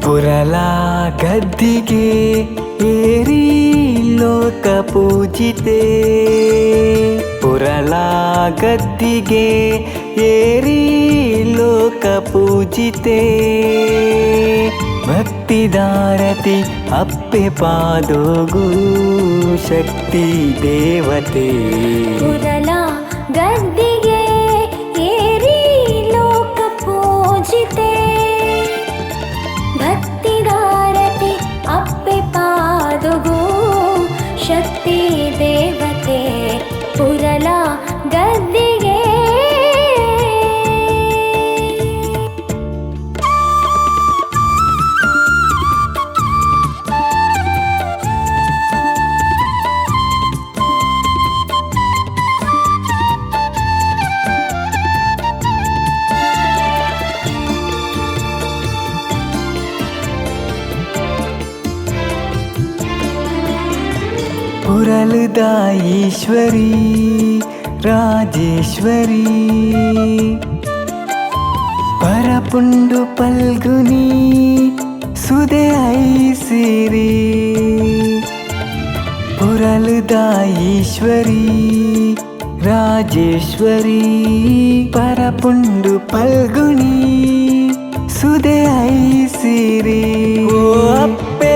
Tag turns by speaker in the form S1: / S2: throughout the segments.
S1: ಪುರಲಾ ಗದ್ದಿಗೆ ಏರಿ ಲೋಕ ಪೂಜಿತೆ. ಪುರಲಾ ಗದ್ದಿಗೆ ಏರಿ ಲೋಕ ಪೂಜಿತೆ. ಭಕ್ತಿದಾರತಿ ಅಪ್ಪೆ ಪಾದೋಗು ಶಕ್ತಿ ದೇವತೆ.
S2: ಪುರಲಾ ಗದ್ದಿಗೆ ಏರಿ ಲೋಕ ಪೂಜಿತೆ. ಭಕ್ತಿದಾರತಿ ಅಪ್ಪೆ ಪಾದೋಗು ಶಕ್ತಿ ದೇವತೆ. ಪುರಲಾ ಗದ್ದಿಗೆ
S1: ಪುರಲದಾಯೀಶ್ವರಿ ರಾಜೇಶ್ವರಿ. ಪರಪುಂಡು ಪಲ್ಗುನಿ ಸುದೆ ಐಸಿರಿ. ಪುರಲದಾಯೀಶ್ವರಿ ರಾಜೇಶ್ವರಿ. ಪರಪುಂಡು ಪಲ್ಗುನಿ ಸುದೆ ಐಸಿರಿ. ಓ ಅಪ್ಪೆ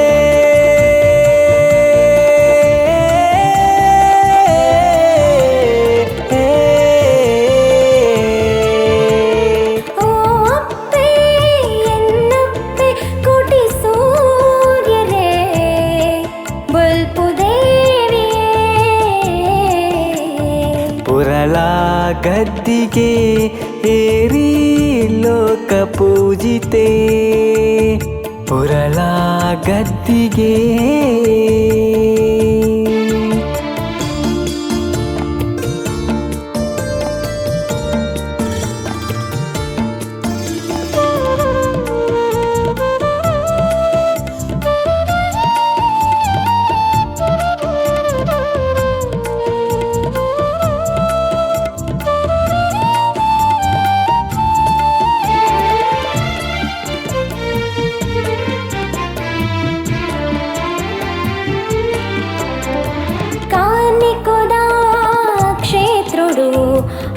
S1: ಪುರಲಾ ಗದ್ದಿಗೆ ಏರಿ ಲೋಕ ಪೂಜಿತೆ. ಪುರಲಾ ಗದ್ದಿಗೆ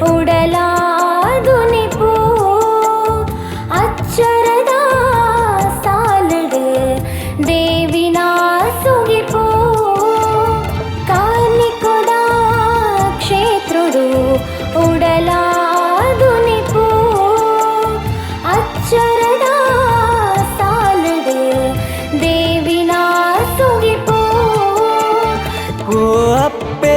S2: ಉಡಲಾದುನಿಪು ಅಚ್ಚರದ ಸಾಲಡು ದೇವಿನ ಸುಗಿಪು. ಕಾನಿಕೊದ ಕ್ಷೇತ್ರುಡು ಉಡಲಾದುನಿಪು ಅಚ್ಚರದ ಸಾಲಡು ದೇವಿನ ಸುಗಿಪು.
S1: ಓ ಅಪ್ಪೆ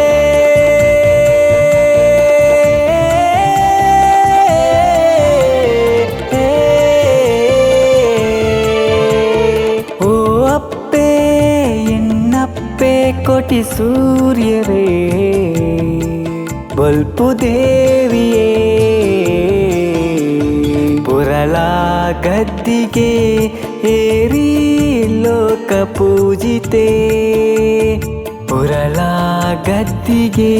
S1: ಕೋಟಿ ಸೂರ್ಯರೇ ಬಲ್ಪು ದೇವಿಯೇ. ಪುರಲಾ ಗದ್ದಿಗೆ ಏರಿ ಲೋಕ ಪೂಜಿತೆ. ಪುರಲಾ ಗದ್ದಿಗೆ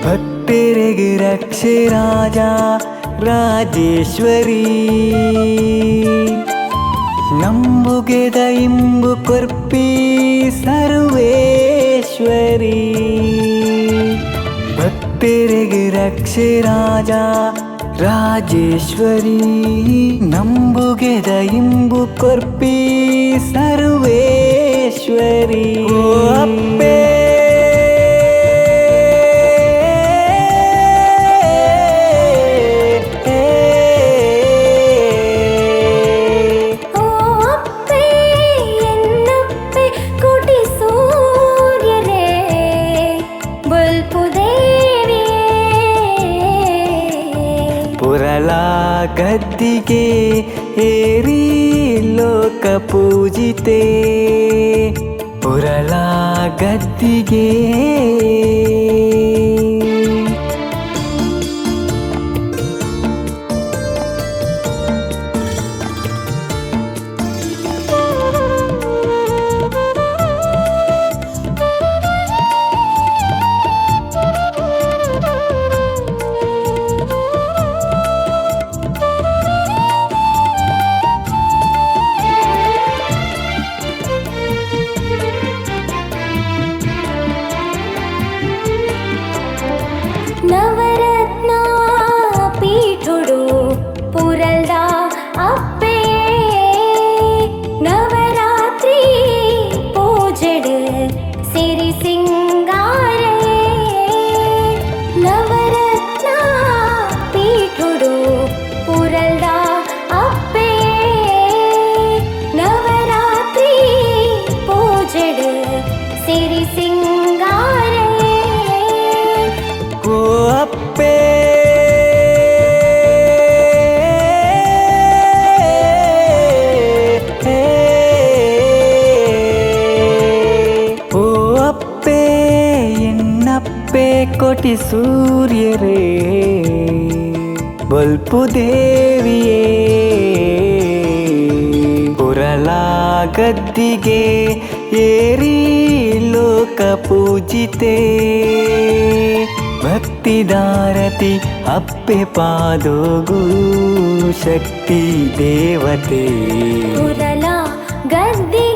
S1: ಭಕ್ತರಿಗೆ ರಕ್ಷೆ ರಾಜ ರಾಜೇಶ್ವರಿ. ನಂಬುಗೆದ ಇಂಬು ಕೊರ್ಪಿ ಸರ್ವೇಶ್ವರಿ. ಭಕ್ತರಿಗೆ ರಕ್ಷೆ ರಾಜ ರಾಜೇಶ್ವರಿ. ನಂಬುಗೆದ ಇಂಬು ಕೊರ್ಪಿ ಸರ್ವೇಶ್ವರಿ. ಓ ಅಪ್ಪೆ ಪುರಲಾ ಗದ್ದಿಗೆ ಏರಿ ಲೋಕ ಪೂಜಿತೆ. ಪುರಲಾ ಗದ್ದಿಗೆ
S2: ನವರತ್ನ ಪೀಠುಡು ಪುರಲ್ದ ಅಪ್ಪೆ ನವರಾತ್ರಿ ಪೂಜೆಡು ಸಿರಿ ಸಿಂಗಾರೆ ನವರತ್ನ ಪೀಠುಡು ಪುರಲ್ದ ಅಪ್ಪೆ ನವರಾತ್ರಿ ಪೂಜೆಡು ಸಿರಿ ಸಿಂಗಾರೆ
S1: ಓ ಅಪ್ಪೆ ಓ ಅಪ್ಪೆ ಎನ್ನಪ್ಪೆ ಕೋಟಿ ಸೂರ್ಯರೇ ಬಲ್ಪು ದೇವಿಯೇ ಪುರಲ ಗದ್ದಿಗೆ ಏರಿ ಲೋಕ ಪೂಜಿತೆ ಭಕ್ತಿದಾರತಿ ಅಪ್ಪೆ ಪಾದೋಗು ಶಕ್ತಿ ದೇವತೆ
S2: ಪುರಲ ಗದ್ದಿ